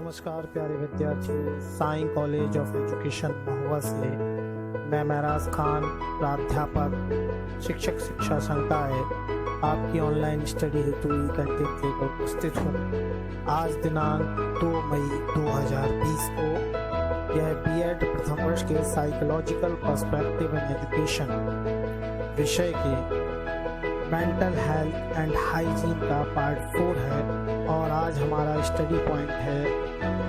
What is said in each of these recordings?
नमस्कार प्यारे विद्यार्थियों, साई कॉलेज ऑफ एजुकेशन महुआ से मैं महराज खान, प्राध्यापक शिक्षक शिक्षा संकाय आपकी ऑनलाइन स्टडी हेतु कंटेंट लेकर उपस्थित हूँ। आज दिनांक 2 मई 2020 को यह बीएड प्रथम वर्ष के साइकोलॉजिकल पर्सपेक्टिव इन एजुकेशन विषय के मेंटल हेल्थ एंड हाइजीन का पार्ट 4 है और आज हमारा स्टडी पॉइंट है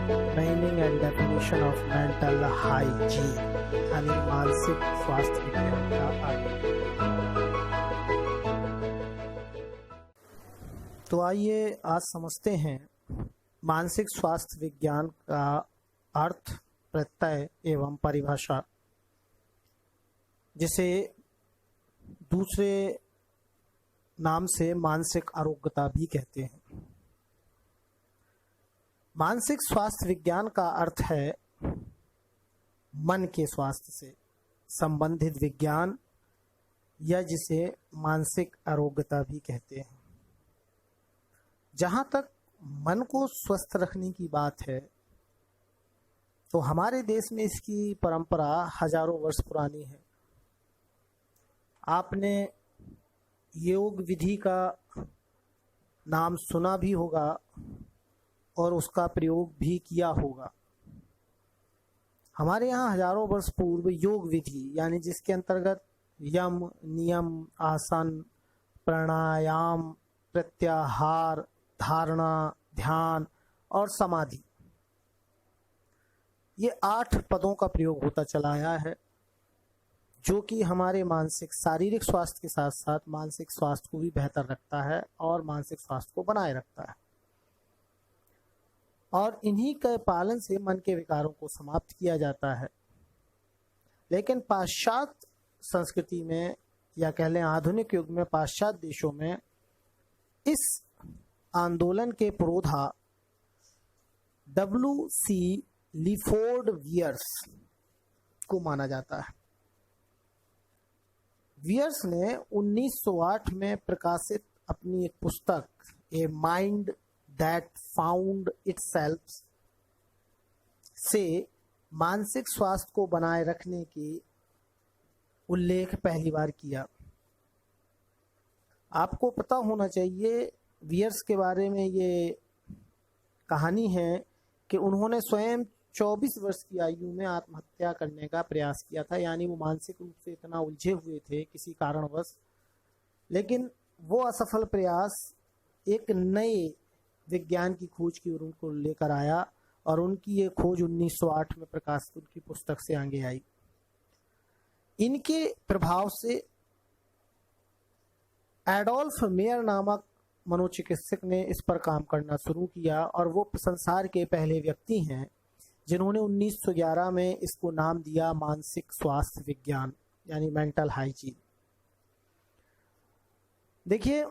meaning and definition of mental hygiene यानी मानसिक स्वास्थ्य विज्ञान का अर्थ। तो आइए आज समझते हैं मानसिक स्वास्थ्य विज्ञान का अर्थ, प्रत्यय एवं परिभाषा, जिसे दूसरे नाम से मानसिक आरोग्यता भी कहते हैं। मानसिक स्वास्थ्य विज्ञान का अर्थ है मन के स्वास्थ्य से संबंधित विज्ञान या जिसे मानसिक आरोग्यता भी कहते हैं। जहाँ तक मन को स्वस्थ रखने की बात है तो हमारे देश में इसकी परंपरा हजारों वर्ष पुरानी है। आपने योग विधि का नाम सुना भी होगा और उसका प्रयोग भी किया होगा। हमारे यहाँ हजारों वर्ष पूर्व योग विधि यानी जिसके अंतर्गत यम, नियम, आसन, प्राणायाम, प्रत्याहार, धारणा, ध्यान और समाधि, ये 8 पदों का प्रयोग होता चला आया है, जो कि हमारे मानसिक शारीरिक स्वास्थ्य के साथ साथ मानसिक स्वास्थ्य को भी बेहतर रखता है और मानसिक स्वास्थ्य को बनाए रखता है। और इन्हीं के पालन से मन के विकारों को समाप्त किया जाता है। लेकिन पाश्चात्य संस्कृति में या कह लें आधुनिक युग में पाश्चात्य देशों में इस आंदोलन के पुरोधा W.C. लीफोर्ड वियर्स को माना जाता है। वियर्स ने 1908 में प्रकाशित अपनी एक पुस्तक a mind that found itself से मानसिक स्वास्थ्य को बनाए रखने की उल्लेख पहली बार किया। आपको पता होना चाहिए वियर्स के बारे में ये कहानी है कि उन्होंने स्वयं 24 वर्ष की आयु में आत्महत्या करने का प्रयास किया था, यानी वो मानसिक रूप से इतना उलझे हुए थे किसी कारणवश। लेकिन वो असफल प्रयास एक नए विज्ञान की खोज की ओर उनको लेकर आया और उनकी ये खोज 1908 में प्रकाशित उनकी पुस्तक से आगे आई। इनके प्रभाव से एडोल्फ मेयर नामक मनोचिकित्सक ने इस पर काम करना शुरू किया और वो संसार के पहले व्यक्ति हैं जिन्होंने 1911 में इसको नाम दिया मानसिक स्वास्थ्य विज्ञान यानी मेंटल हाइजीन। देखिए,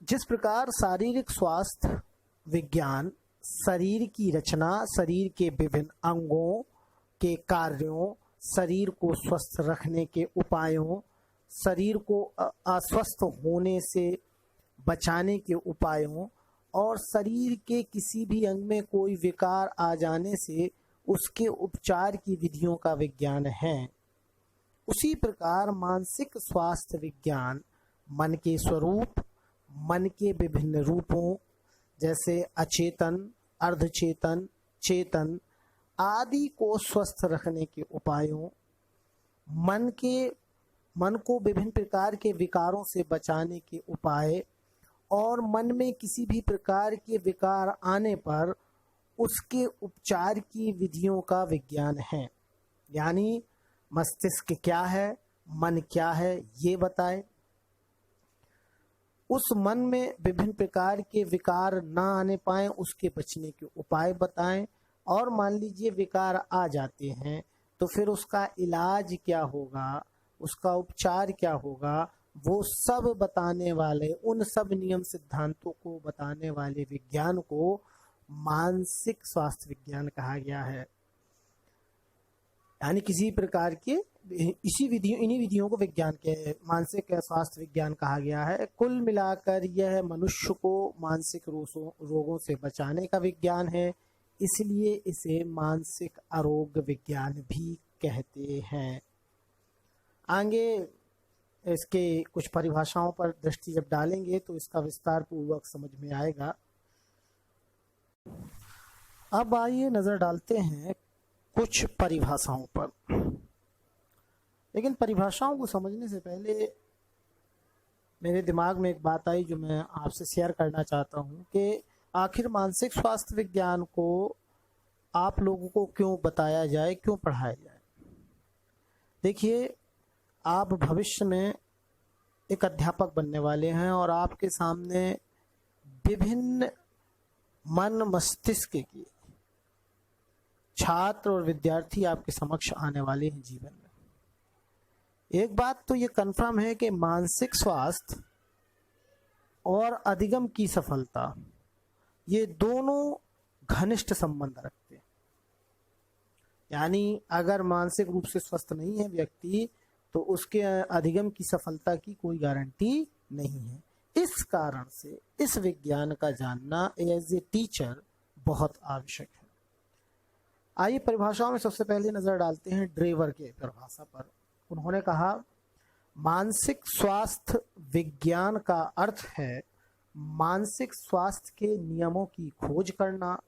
जिस प्रकार शारीरिक स्वास्थ्य विज्ञान शरीर की रचना, शरीर के विभिन्न अंगों के कार्यों, शरीर को स्वस्थ रखने के उपायों, शरीर को अस्वस्थ होने से बचाने के उपायों और शरीर के किसी भी अंग में कोई विकार आ जाने से उसके उपचार की विधियों का विज्ञान है, उसी प्रकार मानसिक स्वास्थ्य विज्ञान मन के स्वरूप, मन के विभिन्न रूपों जैसे अचेतन, अर्धचेतन, चेतन आदि को स्वस्थ रखने के उपायों, मन को विभिन्न प्रकार के विकारों से बचाने के उपाय और मन में किसी भी प्रकार के विकार आने पर उसके उपचार की विधियों का विज्ञान है। यानी मस्तिष्क क्या है, मन क्या है, ये बताए, उस मन में विभिन्न प्रकार के विकार ना आने पाए उसके बचने के उपाय बताएं, और मान लीजिए विकार आ जाते हैं तो फिर उसका इलाज क्या होगा, उसका उपचार क्या होगा, वो सब बताने वाले, उन सब नियम सिद्धांतों को बताने वाले विज्ञान को मानसिक स्वास्थ्य विज्ञान कहा गया है। यानी किसी प्रकार के इन्हीं विधियों को विज्ञान के मानसिक स्वास्थ्य विज्ञान कहा गया है। कुल मिलाकर यह मनुष्य को मानसिक रोगों से बचाने का विज्ञान है, इसलिए इसे मानसिक आरोग्य विज्ञान भी कहते हैं। आगे इसके कुछ परिभाषाओं पर दृष्टि जब डालेंगे तो इसका विस्तार पूर्वक समझ में आएगा। अब आइए नजर डालते हैं कुछ परिभाषाओं पर। लेकिन परिभाषाओं को समझने से पहले मेरे दिमाग में एक बात आई जो मैं आपसे शेयर करना चाहता हूं कि आखिर मानसिक स्वास्थ्य विज्ञान को आप लोगों को क्यों बताया जाए, क्यों पढ़ाया जाए। देखिए, आप भविष्य में एक अध्यापक बनने वाले हैं और आपके सामने विभिन्न मन मस्तिष्क के छात्र और विद्यार्थी आपके समक्ष आने वाले हैं जीवन में। एक बात तो ये कन्फर्म है कि मानसिक स्वास्थ्य और अधिगम की सफलता, ये दोनों घनिष्ठ संबंध रखते हैं। यानी अगर मानसिक रूप से स्वस्थ नहीं है व्यक्ति तो उसके अधिगम की सफलता की कोई गारंटी नहीं है। इस कारण से इस विज्ञान का जानना एज ए टीचर बहुत आवश्यक है। आइए परिभाषाओं में सबसे पहले नजर डालते हैं ड्रेवर के परिभाषा पर। उन्होंने कहा, मानसिक स्वास्थ्य विज्ञान का अर्थ है मानसिक स्वास्थ्य के नियमों की खोज करना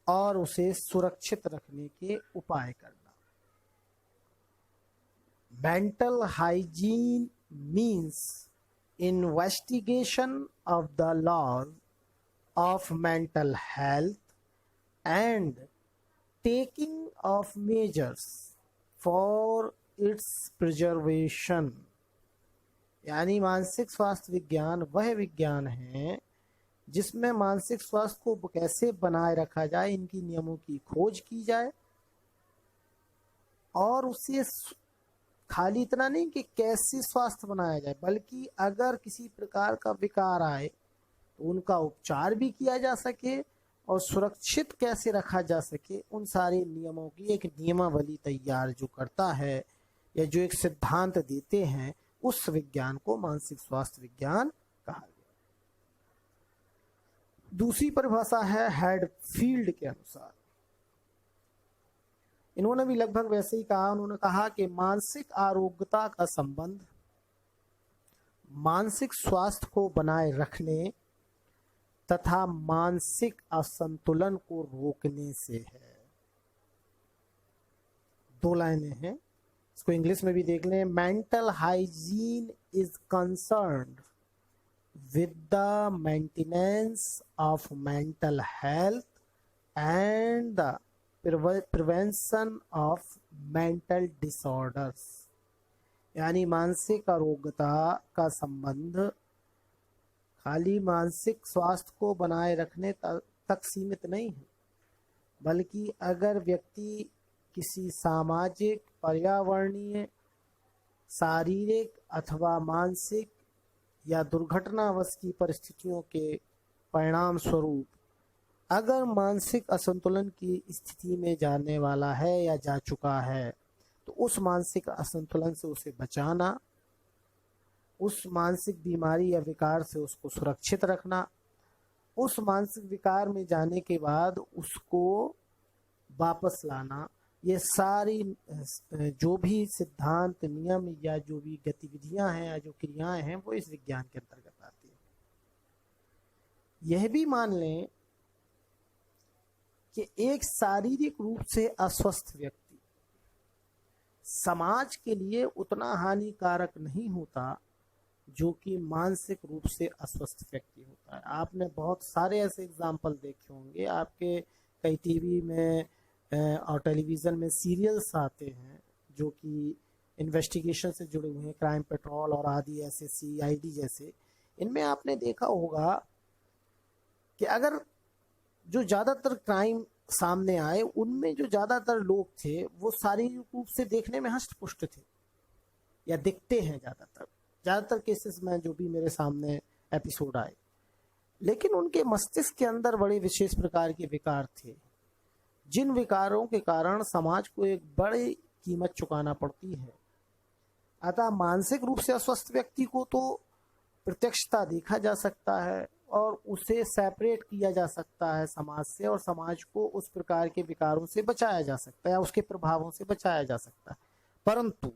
और उसे सुरक्षित रखने के उपाय करना। Mental hygiene means investigation of the laws of mental health and taking of measures for its preservation। यानी मानसिक स्वास्थ्य विज्ञान वह विज्ञान है जिसमें मानसिक स्वास्थ्य को कैसे बनाए रखा जाए, इनकी नियमों की खोज की जाए और उसे खाली इतना नहीं कि कैसे स्वास्थ्य बनाया जाए, बल्कि अगर किसी प्रकार का विकार आए तो उनका उपचार भी किया जा सके और सुरक्षित कैसे रखा जा सके, उन सारे नियमों की एक नियमावली तैयार जो करता है या जो एक सिद्धांत देते हैं, उस विज्ञान को मानसिक स्वास्थ्य विज्ञान कहा गया। दूसरी परिभाषा है हेडफील्ड के अनुसार। इन्होंने भी लगभग वैसे ही कहा। उन्होंने कहा कि मानसिक आरोग्यता का संबंध मानसिक स्वास्थ्य को बनाए रखने तथा मानसिक असंतुलन को रोकने से है। दो लाइनें हैं, इसको इंग्लिश में भी देख लें। Mental hygiene is concerned with the maintenance of mental health and the prevention of mental disorders. यानी मानसिक आरोग्यता का संबंध खाली मानसिक स्वास्थ्य को बनाए रखने तक सीमित नहीं है, बल्कि अगर व्यक्ति किसी सामाजिक, पर्यावरणीय, शारीरिक अथवा मानसिक या दुर्घटनावश की परिस्थितियों के परिणाम स्वरूप अगर मानसिक असंतुलन की स्थिति में जाने वाला है या जा चुका है, तो उस मानसिक असंतुलन से उसे बचाना, उस मानसिक बीमारी या विकार से उसको सुरक्षित रखना, उस मानसिक विकार में जाने के बाद उसको वापस लाना, ये सारी जो भी सिद्धांत, नियम या जो भी गतिविधियां हैं या जो क्रियाएं हैं, वो इस विज्ञान के अंतर्गत आती है। यह भी मान लें कि एक शारीरिक रूप से अस्वस्थ व्यक्ति समाज के लिए उतना हानिकारक नहीं होता जो कि मानसिक रूप से अस्वस्थ व्यक्ति होता है। आपने बहुत सारे ऐसे एग्जाम्पल देखे होंगे, आपके कई टीवी में और टेलीविज़न में सीरियल्स आते हैं जो कि इन्वेस्टिगेशन से जुड़े हुए हैं, क्राइम पेट्रोल और आदि, ऐसे CID जैसे। इनमें आपने देखा होगा कि अगर जो ज़्यादातर क्राइम सामने आए उनमें जो ज़्यादातर लोग थे वो शारीरिक रूप से देखने में हष्ट पुष्ट थे या दिखते हैं ज़्यादातर केसेस में जो भी मेरे सामने एपिसोड आए, लेकिन उनके मस्तिष्क के अंदर बड़े विशेष प्रकार के विकार थे, जिन विकारों के कारण समाज को एक बड़ी कीमत चुकाना पड़ती है। अतः मानसिक रूप से अस्वस्थ व्यक्ति को तो प्रत्यक्षता देखा जा सकता है और उसे सेपरेट किया जा सकता है समाज से, और समाज को उस प्रकार के विकारों से बचाया जा सकता है या उसके प्रभावों से बचाया जा सकता है। परंतु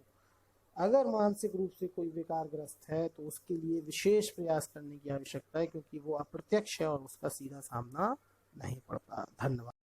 अगर मानसिक रूप से कोई विकारग्रस्त है तो उसके लिए विशेष प्रयास करने की आवश्यकता है, क्योंकि वो अप्रत्यक्ष है और उसका सीधा सामना नहीं पड़ता। धन्यवाद।